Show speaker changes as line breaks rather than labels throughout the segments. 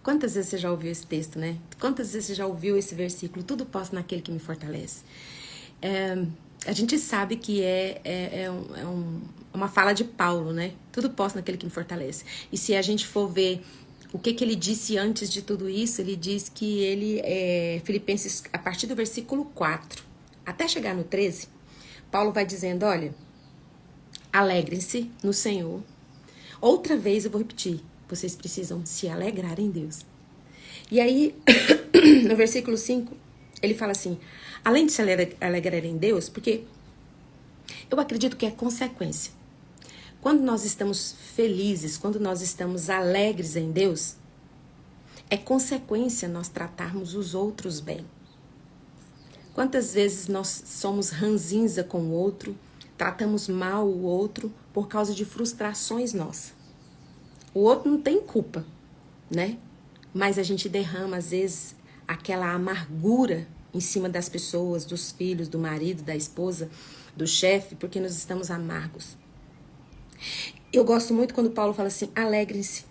Quantas vezes você já ouviu esse texto, né? Quantas vezes você já ouviu esse versículo? Tudo posso naquele que me fortalece. A gente sabe que uma fala de Paulo, né? Tudo posso naquele que me fortalece. E se a gente for ver o que ele disse antes de tudo isso, ele diz que Filipenses, a partir do versículo 4, até chegar no 13, Paulo vai dizendo, olha, alegrem-se no Senhor. Outra vez eu vou repetir, vocês precisam se alegrar em Deus. E aí, no versículo 5, ele fala assim, além de se alegrar em Deus, porque eu acredito que é consequência. Quando nós estamos felizes, quando nós estamos alegres em Deus, é consequência nós tratarmos os outros bem. Quantas vezes nós somos ranzinza com o outro, tratamos mal o outro por causa de frustrações nossas. O outro não tem culpa, né? Mas a gente derrama, às vezes, aquela amargura em cima das pessoas, dos filhos, do marido, da esposa, do chefe, porque nós estamos amargos. Eu gosto muito quando Paulo fala assim, alegrem-se.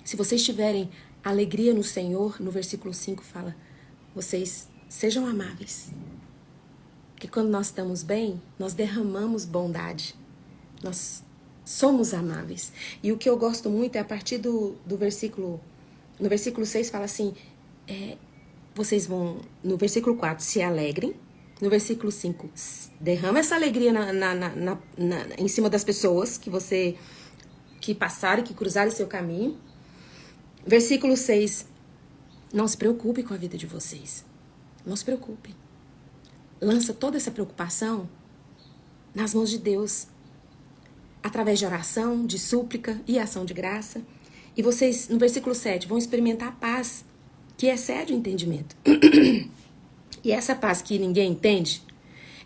Se vocês tiverem alegria no Senhor, no versículo 5 fala, vocês sejam amáveis. Porque quando nós estamos bem, nós derramamos bondade. Nós somos amáveis. E o que eu gosto muito é a partir do versículo... No versículo 6 fala assim, vocês vão, no versículo 4, se alegrem. No versículo 5, derrama essa alegria em cima das pessoas que passaram, que cruzaram o seu caminho. Versículo 6, não se preocupe com a vida de vocês. Não se preocupem. Lança toda essa preocupação nas mãos de Deus, através de oração, de súplica e ação de graça. E vocês, no versículo 7, vão experimentar a paz, que excede o entendimento. E essa paz que ninguém entende,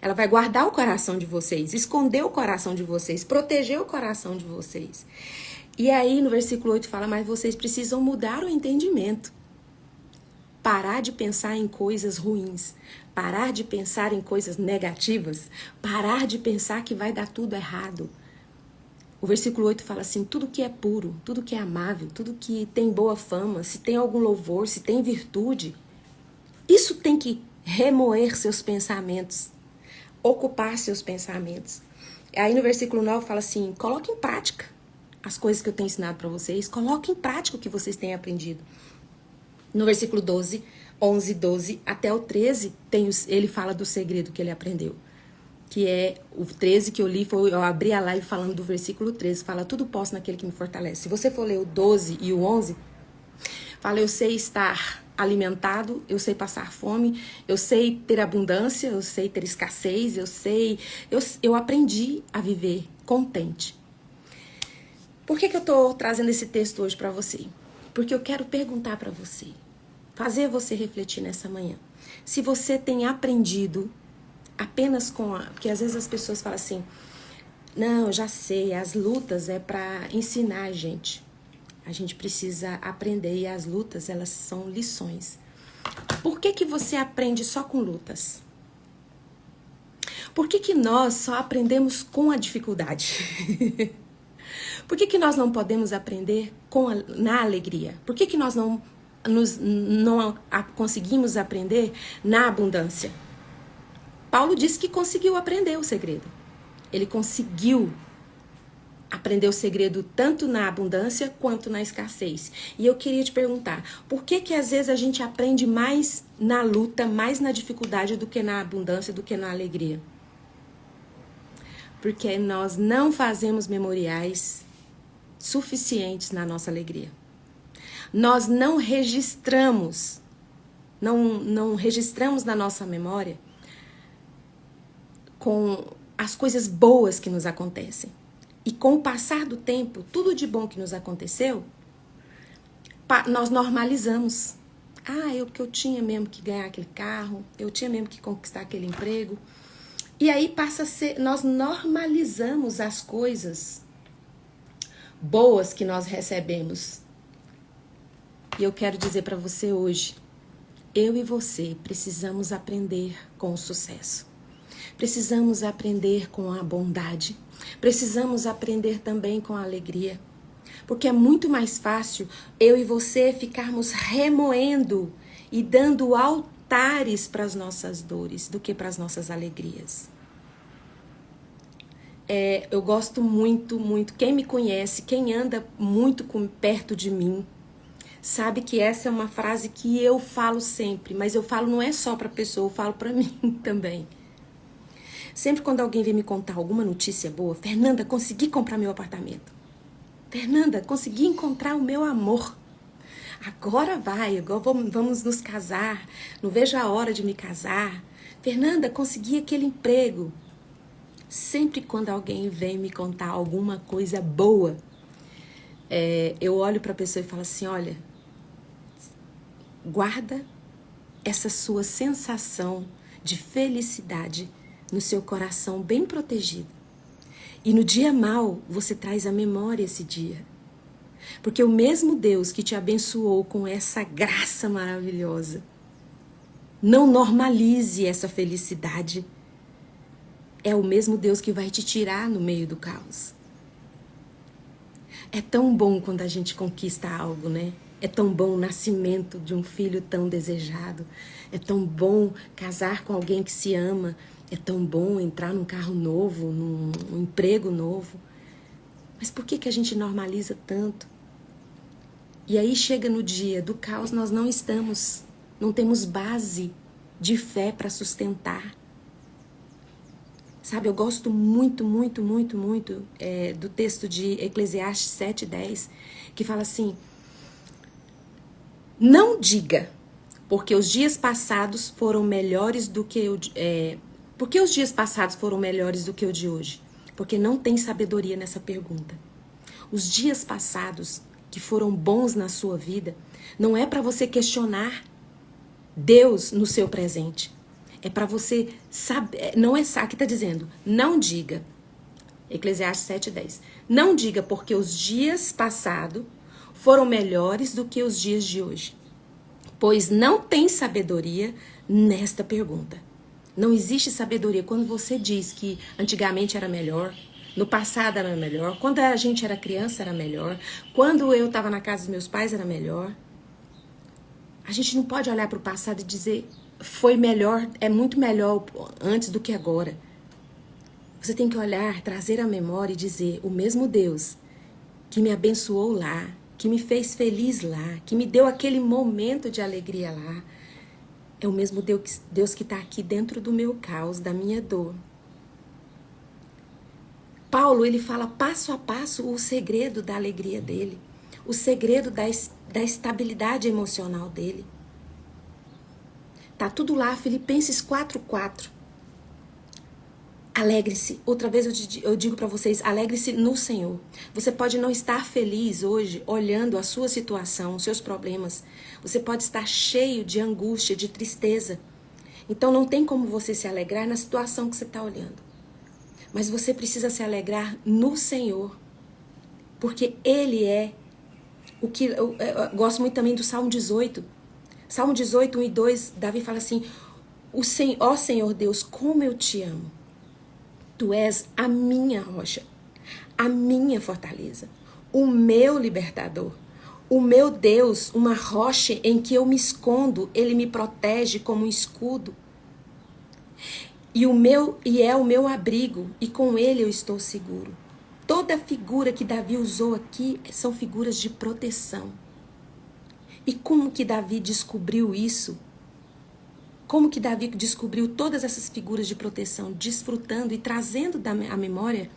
ela vai guardar o coração de vocês, esconder o coração de vocês, proteger o coração de vocês. E aí, no versículo 8 fala, mas vocês precisam mudar o entendimento. Parar de pensar em coisas ruins, parar de pensar em coisas negativas, parar de pensar que vai dar tudo errado. O versículo 8 fala assim, tudo que é puro, tudo que é amável, tudo que tem boa fama, se tem algum louvor, se tem virtude, isso tem que remoer seus pensamentos, ocupar seus pensamentos. Aí no versículo 9 fala assim, coloque em prática as coisas que eu tenho ensinado para vocês, coloque em prática o que vocês têm aprendido. No versículo 11, 12 até o 13, ele fala do segredo que ele aprendeu. Que é o 13 que eu li, eu abri a live falando do versículo 13, fala, tudo posso naquele que me fortalece. Se você for ler o 12 e o 11, fala, eu sei estar alimentado, eu sei passar fome, eu sei ter abundância, eu sei ter escassez, eu aprendi a viver contente. Por que eu tô trazendo esse texto hoje para você? Porque eu quero perguntar para você, fazer você refletir nessa manhã. Se você tem aprendido apenas porque às vezes as pessoas falam assim, não, eu já sei, as lutas é para ensinar a gente. A gente precisa aprender e as lutas, elas são lições. Por que você aprende só com lutas? Por que nós só aprendemos com a dificuldade? Por que nós não podemos aprender na alegria? Por que nós não conseguimos aprender na abundância? Paulo disse que conseguiu aprender o segredo. Ele conseguiu aprender o segredo tanto na abundância quanto na escassez. E eu queria te perguntar, por que às vezes a gente aprende mais na luta, mais na dificuldade do que na abundância, do que na alegria? Porque nós não fazemos memoriais suficientes na nossa alegria. Nós não registramos, não registramos na nossa memória com as coisas boas que nos acontecem. E com o passar do tempo, tudo de bom que nos aconteceu, nós normalizamos. Porque eu tinha mesmo que ganhar aquele carro, eu tinha mesmo que conquistar aquele emprego. E aí passa a ser, nós normalizamos as coisas boas que nós recebemos. E eu quero dizer para você hoje, eu e você precisamos aprender com o sucesso. Precisamos aprender com a bondade. Precisamos aprender também com a alegria. Porque é muito mais fácil eu e você ficarmos remoendo e dando altares para as nossas dores do que para as nossas alegrias. Eu gosto muito, muito. Quem me conhece, quem anda muito perto de mim, sabe que essa é uma frase que eu falo sempre, mas eu falo não é só para a pessoa, eu falo para mim também. Sempre quando alguém vem me contar alguma notícia boa, Fernanda, consegui comprar meu apartamento. Fernanda, consegui encontrar o meu amor. Agora vamos nos casar. Não vejo a hora de me casar. Fernanda, consegui aquele emprego. Sempre quando alguém vem me contar alguma coisa boa, eu olho para a pessoa e falo assim, olha, guarda essa sua sensação de felicidade no seu coração bem protegido. E no dia mau, você traz à memória esse dia. Porque o mesmo Deus que te abençoou com essa graça maravilhosa, não normalize essa felicidade. É o mesmo Deus que vai te tirar no meio do caos. É tão bom quando a gente conquista algo, né? É tão bom o nascimento de um filho tão desejado. É tão bom casar com alguém que se ama. É tão bom entrar num carro novo, num emprego novo. Mas por que a gente normaliza tanto? E aí chega no dia do caos, nós não temos base de fé para sustentar. Sabe, eu gosto muito, muito, muito, muito do texto de Eclesiastes 7:10, que fala assim, não diga, porque os dias passados foram melhores do que porque os dias passados foram melhores do que o de hoje? Porque não tem sabedoria nessa pergunta. Os dias passados que foram bons na sua vida, não é para você questionar Deus no seu presente. É para você saber, não é aqui está dizendo, não diga, Eclesiastes 7:10, não diga porque os dias passados foram melhores do que os dias de hoje, pois não tem sabedoria nesta pergunta. Não existe sabedoria quando você diz que antigamente era melhor, no passado era melhor, quando a gente era criança era melhor, quando eu estava na casa dos meus pais era melhor. A gente não pode olhar para o passado e dizer foi melhor, é muito melhor antes do que agora. Você tem que olhar, trazer a memória e dizer, o mesmo Deus que me abençoou lá, que me fez feliz lá, que me deu aquele momento de alegria lá, é o mesmo Deus que está aqui dentro do meu caos, da minha dor. Paulo, ele fala passo a passo o segredo da alegria dele, o segredo da estabilidade emocional dele. Tá tudo lá, Filipenses 4:4. Alegre-se. Outra vez eu digo para vocês, alegre-se no Senhor. Você pode não estar feliz hoje olhando a sua situação, os seus problemas. Você pode estar cheio de angústia, de tristeza. Então não tem como você se alegrar na situação que você está olhando. Mas você precisa se alegrar no Senhor. Porque Ele é o que... Eu gosto muito também do Salmo 18. Salmo 18, 1 e 2, Davi fala assim, ó Senhor Deus, como eu te amo. Tu és a minha rocha, a minha fortaleza, o meu libertador, o meu Deus, uma rocha em que eu me escondo, Ele me protege como um escudo. E é o meu abrigo, e com Ele eu estou seguro. Toda figura que Davi usou aqui são figuras de proteção. E como que Davi descobriu isso? Como que Davi descobriu todas essas figuras de proteção, desfrutando e trazendo à memória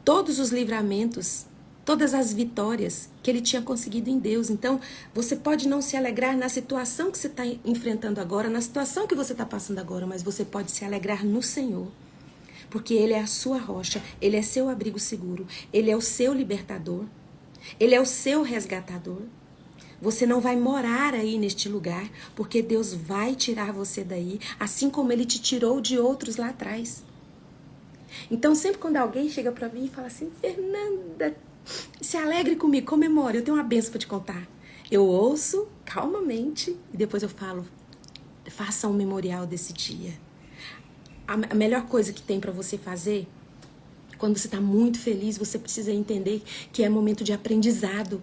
todos os livramentos, todas as vitórias que ele tinha conseguido em Deus. Então, você pode não se alegrar na situação que você está enfrentando agora, na situação que você está passando agora, mas você pode se alegrar no Senhor. Porque Ele é a sua rocha, Ele é seu abrigo seguro, Ele é o seu libertador, Ele é o seu resgatador. Você não vai morar aí neste lugar, porque Deus vai tirar você daí, assim como Ele te tirou de outros lá atrás. Então, sempre quando alguém chega pra mim e fala assim, Fernanda, se alegre comigo, comemore, eu tenho uma bênção pra te contar. Eu ouço calmamente e depois eu falo, faça um memorial desse dia. A melhor coisa que tem pra você fazer Quando você está muito feliz, você precisa entender que é momento de aprendizado.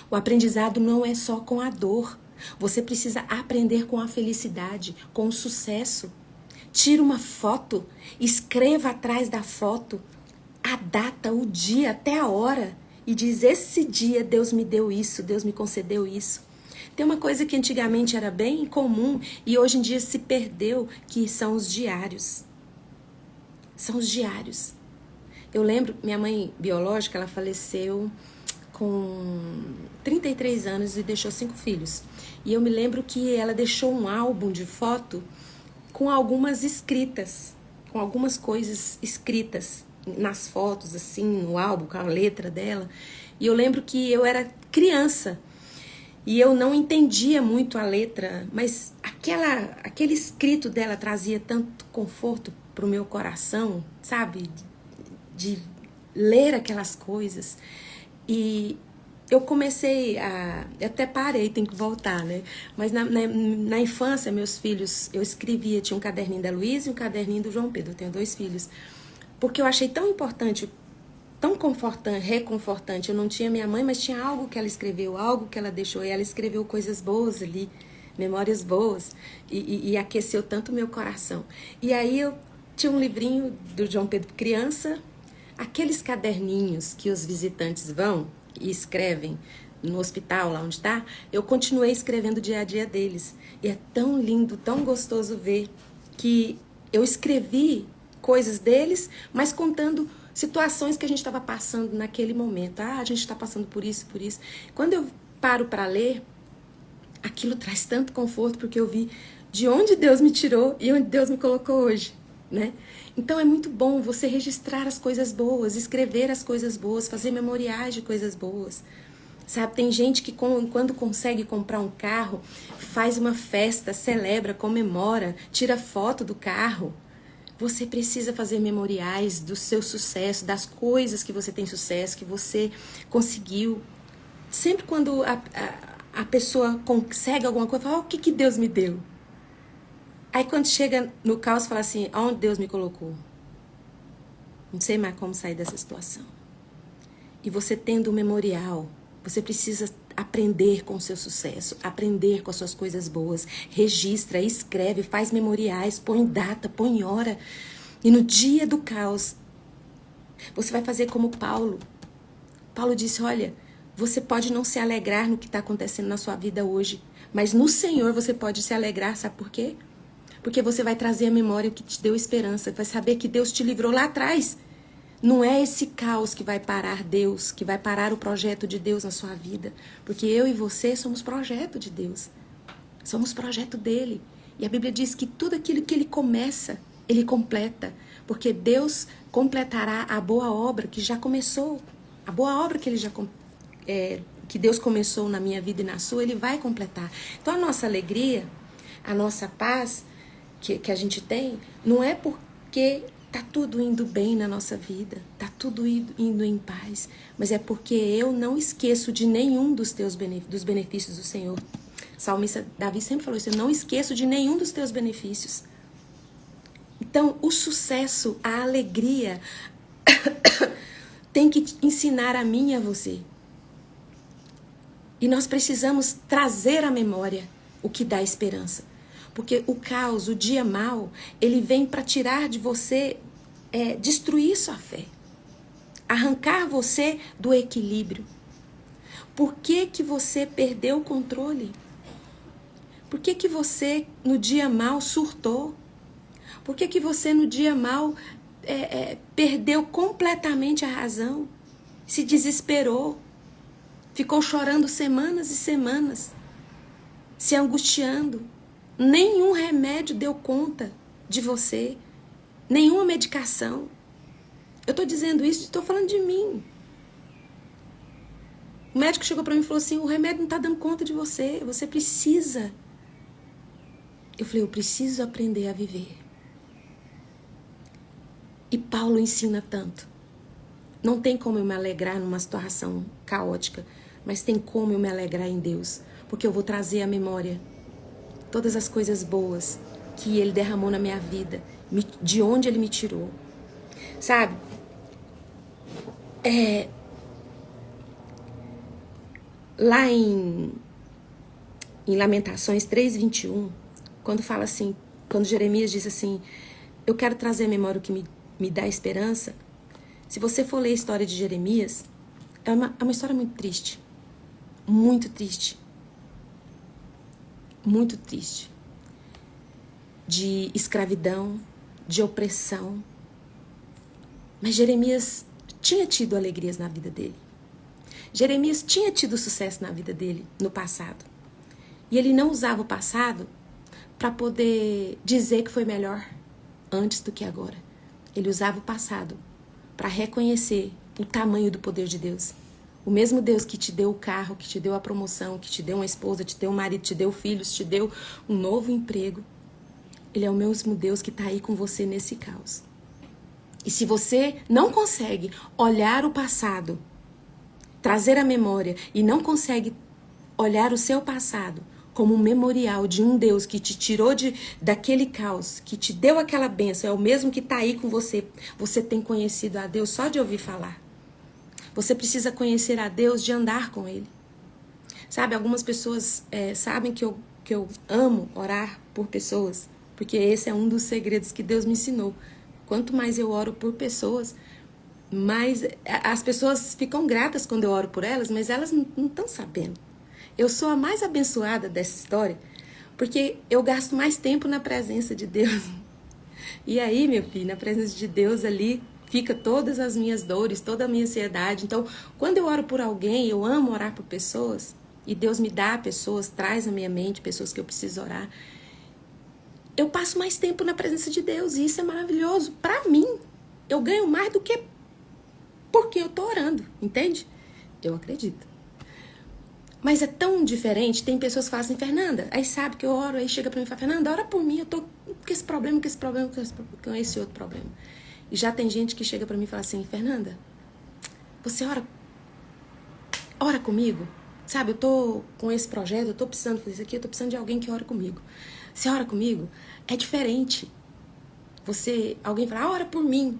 O aprendizado não é só com a dor. Você precisa aprender com a felicidade, com o sucesso. Tira uma foto, escreva atrás da foto a data, o dia, até a hora. E diz, esse dia Deus me deu isso, Deus me concedeu isso. Tem uma coisa que antigamente era bem comum e hoje em dia se perdeu, que são os diários. São os diários. Eu lembro, minha mãe biológica, ela faleceu com 33 anos e deixou 5 filhos. E eu me lembro que ela deixou um álbum de foto com algumas escritas, com algumas coisas escritas nas fotos, assim, no álbum, com a letra dela. E eu lembro que eu era criança e eu não entendia muito a letra, mas aquele escrito dela trazia tanto conforto pro meu coração, sabe? De ler aquelas coisas. E eu comecei eu até parei, tem que voltar, né? Mas na infância, meus filhos, eu escrevia, tinha um caderninho da Luísa e um caderninho do João Pedro, eu tenho 2 filhos. Porque eu achei tão importante, tão reconfortante. Eu não tinha minha mãe, mas tinha algo que ela escreveu, algo que ela deixou. E ela escreveu coisas boas ali, memórias boas. E aqueceu tanto o meu coração. E aí eu tinha um livrinho do João Pedro criança, aqueles caderninhos que os visitantes vão e escrevem no hospital, lá onde está, eu continuei escrevendo o dia a dia deles. E é tão lindo, tão gostoso ver que eu escrevi coisas deles, mas contando situações que a gente estava passando naquele momento. A gente está passando por isso, por isso. Quando eu paro para ler, aquilo traz tanto conforto, porque eu vi de onde Deus me tirou e onde Deus me colocou hoje, né? Então é muito bom você registrar as coisas boas, escrever as coisas boas, fazer memoriais de coisas boas. Sabe, tem gente que quando consegue comprar um carro, faz uma festa, celebra, comemora, tira foto do carro. Você precisa fazer memoriais do seu sucesso, das coisas que você tem sucesso, que você conseguiu. Sempre quando a pessoa consegue alguma coisa, fala, o que Deus me deu? Aí quando chega no caos, fala assim, aonde Deus me colocou? Não sei mais como sair dessa situação. E você tendo um memorial, você precisa aprender com o seu sucesso, aprender com as suas coisas boas, registra, escreve, faz memoriais, põe data, põe hora. E no dia do caos, você vai fazer como Paulo. Paulo disse, olha, você pode não se alegrar no que está acontecendo na sua vida hoje, mas no Senhor você pode se alegrar, sabe por quê? Porque você vai trazer à memória o que te deu esperança, vai saber que Deus te livrou lá atrás. Não é esse caos que vai parar Deus, que vai parar o projeto de Deus na sua vida. Porque eu e você somos projeto de Deus. Somos projeto dele. E a Bíblia diz que tudo aquilo que ele começa, ele completa. Porque Deus completará a boa obra que já começou. A boa obra que que Deus começou na minha vida e na sua, ele vai completar. Então a nossa alegria, a nossa paz que a gente tem, não é porque tá tudo indo bem na nossa vida, tá tudo indo em paz, mas é porque eu não esqueço de nenhum dos benefícios do Senhor. O salmista Davi sempre falou isso, eu não esqueço de nenhum dos teus benefícios. Então, o sucesso, a alegria, tem que ensinar a mim e a você. E nós precisamos trazer à memória o que dá esperança. Porque o caos, o dia mau, ele vem para tirar de você, destruir sua fé. Arrancar você do equilíbrio. Por que você perdeu o controle? Por que você, no dia mau, surtou? Por que você, no dia mau, perdeu completamente a razão? Se desesperou? Ficou chorando semanas e semanas? Se angustiando? Nenhum remédio deu conta de você. Nenhuma medicação. Eu estou dizendo isso, estou falando de mim. O médico chegou para mim e falou assim, o remédio não está dando conta de você. Você precisa. Eu falei, eu preciso aprender a viver. E Paulo ensina tanto. Não tem como eu me alegrar numa situação caótica, mas tem como eu me alegrar em Deus. Porque eu vou trazer à memória todas as coisas boas que ele derramou na minha vida, de onde ele me tirou. Sabe, Lá em Lamentações 3:21, quando fala assim, quando Jeremias diz assim, eu quero trazer à memória o que me dá esperança. Se você for ler a história de Jeremias, é uma história muito triste. Muito triste. Muito triste. De escravidão, de opressão. Mas Jeremias tinha tido alegrias na vida dele. Jeremias tinha tido sucesso na vida dele no passado. E ele não usava o passado para poder dizer que foi melhor antes do que agora. Ele usava o passado para reconhecer o tamanho do poder de Deus. O mesmo Deus que te deu o carro, que te deu a promoção, que te deu uma esposa, te deu um marido, te deu filhos, te deu um novo emprego. Ele é o mesmo Deus que está aí com você nesse caos. E se você não consegue olhar o passado, trazer a memória, e não consegue olhar o seu passado como um memorial de um Deus que te tirou daquele caos, que te deu aquela bênção, é o mesmo que está aí com você. Você tem conhecido a Deus só de ouvir falar. Você precisa conhecer a Deus de andar com Ele. Sabe, algumas pessoas sabem que eu amo orar por pessoas, porque esse é um dos segredos que Deus me ensinou. Quanto mais eu oro por pessoas, mais as pessoas ficam gratas quando eu oro por elas, mas elas não estão sabendo. Eu sou a mais abençoada dessa história, porque eu gasto mais tempo na presença de Deus. E aí, meu filho, na presença de Deus ali, fica todas as minhas dores, toda a minha ansiedade. Então, quando eu oro por alguém, eu amo orar por pessoas, e Deus me dá pessoas, traz à minha mente pessoas que eu preciso orar. Eu passo mais tempo na presença de Deus, e isso é maravilhoso. Para mim, eu ganho mais do que porque eu tô orando, entende? Eu acredito. Mas é tão diferente, tem pessoas que falam assim, Fernanda, aí sabe que eu oro, aí chega pra mim e fala, Fernanda, ora por mim, eu tô com esse problema, com esse outro problema. E já tem gente que chega pra mim e fala assim, Fernanda, você ora comigo? Sabe, eu tô com esse projeto, eu tô precisando fazer isso aqui, eu tô precisando de alguém que ore comigo. Você ora comigo? É diferente. Alguém fala, ora por mim.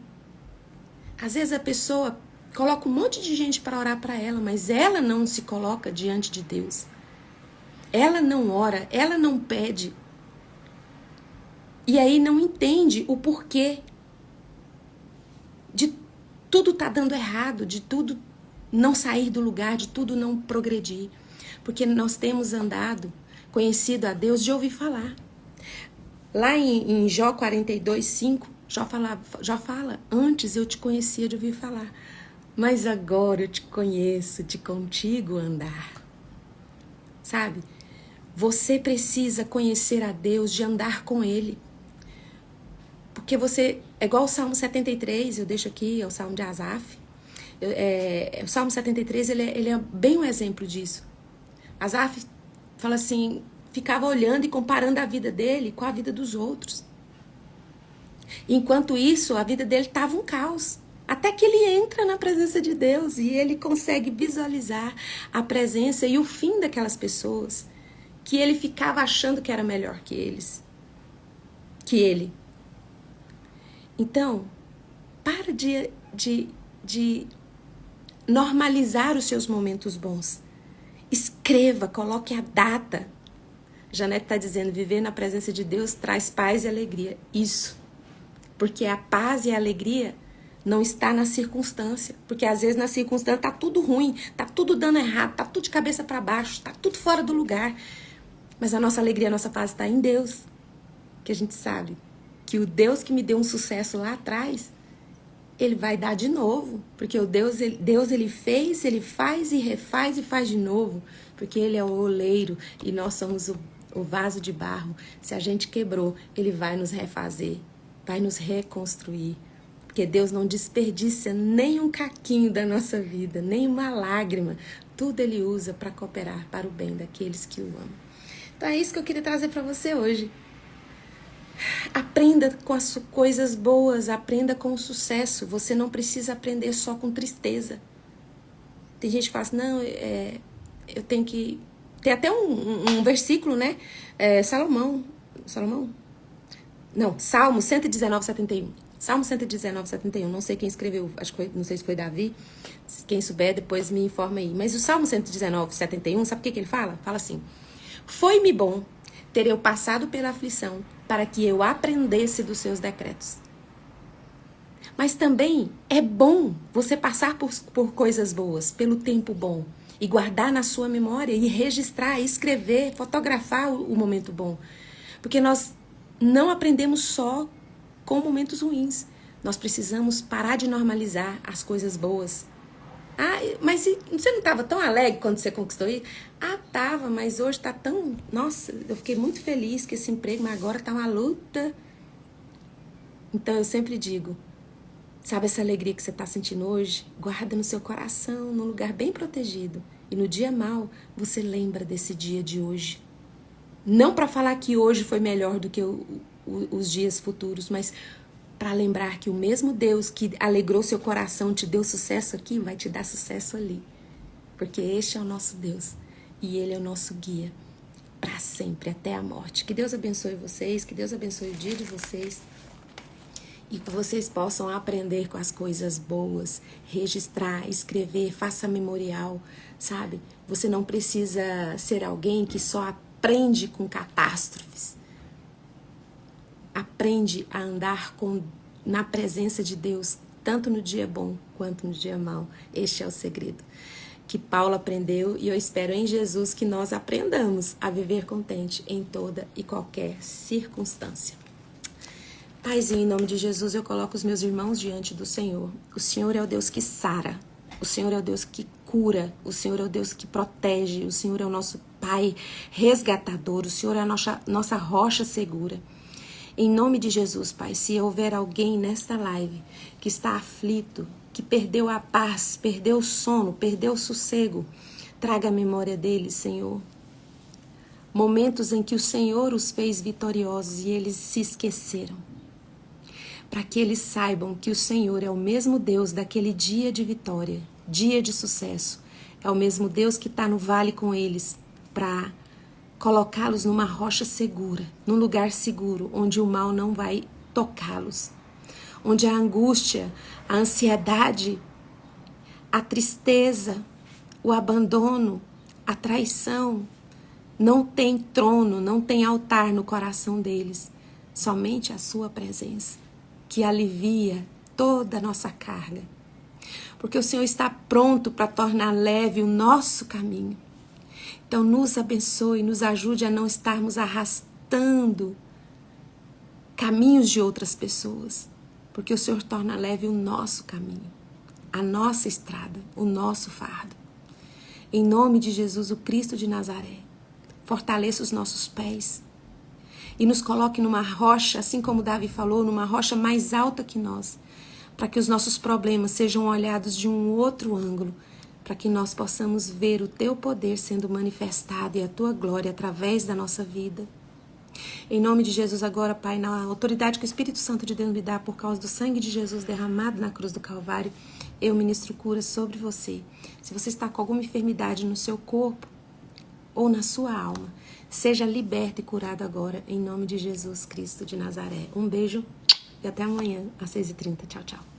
Às vezes a pessoa coloca um monte de gente para orar para ela, mas ela não se coloca diante de Deus. Ela não ora, ela não pede. E aí não entende o porquê de tudo tá dando errado, de tudo não sair do lugar, de tudo não progredir. Porque nós temos andado, conhecido a Deus de ouvir falar. Lá em Jó 42:5, Jó fala, antes eu te conhecia de ouvir falar, mas agora eu te conheço de contigo andar. Sabe? Você precisa conhecer a Deus, de andar com Ele. Porque você, é igual o Salmo 73, eu deixo aqui, é o Salmo de Asaf. O Salmo 73, ele é bem um exemplo disso. Asaf fala assim, ficava olhando e comparando a vida dele com a vida dos outros. Enquanto isso, a vida dele estava um caos. Até que ele entra na presença de Deus e ele consegue visualizar a presença e o fim daquelas pessoas que ele ficava achando que era melhor que ele. Então, para de normalizar os seus momentos bons. Escreva, coloque a data. Janete está dizendo, viver na presença de Deus traz paz e alegria. Isso. Porque a paz e a alegria não está na circunstância. Porque às vezes na circunstância tá tudo ruim, tá tudo dando errado, tá tudo de cabeça para baixo, tá tudo fora do lugar. Mas a nossa alegria, a nossa paz está em Deus. Que a gente sabe que o Deus que me deu um sucesso lá atrás, Ele vai dar de novo. Porque o Deus ele fez, Ele faz e refaz e faz de novo. Porque Ele é o oleiro e nós somos o vaso de barro. Se a gente quebrou, Ele vai nos refazer, vai nos reconstruir. Porque Deus não desperdiça nem um caquinho da nossa vida, nem uma lágrima. Tudo Ele usa para cooperar para o bem daqueles que o amam. Então é isso que eu queria trazer para você hoje. Aprenda com as coisas boas, aprenda com o sucesso. Você não precisa aprender só com tristeza. Tem gente que fala assim, não, eu tenho que... Tem até um versículo, né? Salmo 119:71. Salmo 119, 71. Não sei quem escreveu, acho que não sei se foi Davi. Quem souber, depois me informa aí. Mas o Salmo 119, 71, sabe o que ele fala? Fala assim: foi-me bom ter eu passado pela aflição, para que eu aprendesse dos seus decretos. Mas também é bom você passar por coisas boas, pelo tempo bom, e guardar na sua memória, e registrar, escrever, fotografar o momento bom. Porque nós não aprendemos só com momentos ruins. Nós precisamos parar de normalizar as coisas boas. Ah, mas você não estava tão alegre quando você conquistou isso? Ah, tava, mas hoje tá tão... Nossa, eu fiquei muito feliz com esse emprego, mas agora tá uma luta. Então eu sempre digo, sabe essa alegria que você está sentindo hoje? Guarda no seu coração, num lugar bem protegido. E no dia mau, você lembra desse dia de hoje. Não para falar que hoje foi melhor do que os dias futuros, mas para lembrar que o mesmo Deus que alegrou seu coração, te deu sucesso aqui, vai te dar sucesso ali. Porque este é o nosso Deus. E Ele é o nosso guia para sempre, até a morte. Que Deus abençoe vocês, que Deus abençoe o dia de vocês. E que vocês possam aprender com as coisas boas, registrar, escrever, faça memorial, sabe? Você não precisa ser alguém que só aprende com catástrofes. Aprende a andar na presença de Deus, tanto no dia bom quanto no dia mau. Este é o segredo que Paulo aprendeu, e eu espero em Jesus que nós aprendamos a viver contente em toda e qualquer circunstância. Paizinho, em nome de Jesus, eu coloco os meus irmãos diante do Senhor. O Senhor é o Deus que sara, o Senhor é o Deus que cura, o Senhor é o Deus que protege, o Senhor é o nosso Pai resgatador, o Senhor é a nossa rocha segura. Em nome de Jesus, Pai, se houver alguém nesta live que está aflito, que perdeu a paz, perdeu o sono, perdeu o sossego, traga a memória deles, Senhor. Momentos em que o Senhor os fez vitoriosos e eles se esqueceram. Para que eles saibam que o Senhor é o mesmo Deus daquele dia de vitória, dia de sucesso. É o mesmo Deus que está no vale com eles para colocá-los numa rocha segura, num lugar seguro, onde o mal não vai tocá-los. Onde a angústia, a ansiedade, a tristeza, o abandono, a traição, não tem trono, não tem altar no coração deles. Somente a sua presença, que alivia toda a nossa carga. Porque o Senhor está pronto para tornar leve o nosso caminho. Então nos abençoe, nos ajude a não estarmos arrastando caminhos de outras pessoas. Porque o Senhor torna leve o nosso caminho, a nossa estrada, o nosso fardo. Em nome de Jesus, o Cristo de Nazaré, fortaleça os nossos pés e nos coloque numa rocha, assim como Davi falou, numa rocha mais alta que nós, para que os nossos problemas sejam olhados de um outro ângulo, para que nós possamos ver o Teu poder sendo manifestado e a Tua glória através da nossa vida. Em nome de Jesus agora, Pai, na autoridade que o Espírito Santo de Deus me dá por causa do sangue de Jesus derramado na cruz do Calvário, eu ministro cura sobre você. Se você está com alguma enfermidade no seu corpo ou na sua alma, seja liberto e curado agora, em nome de Jesus Cristo de Nazaré. Um beijo e até amanhã, às 6h30. Tchau, tchau.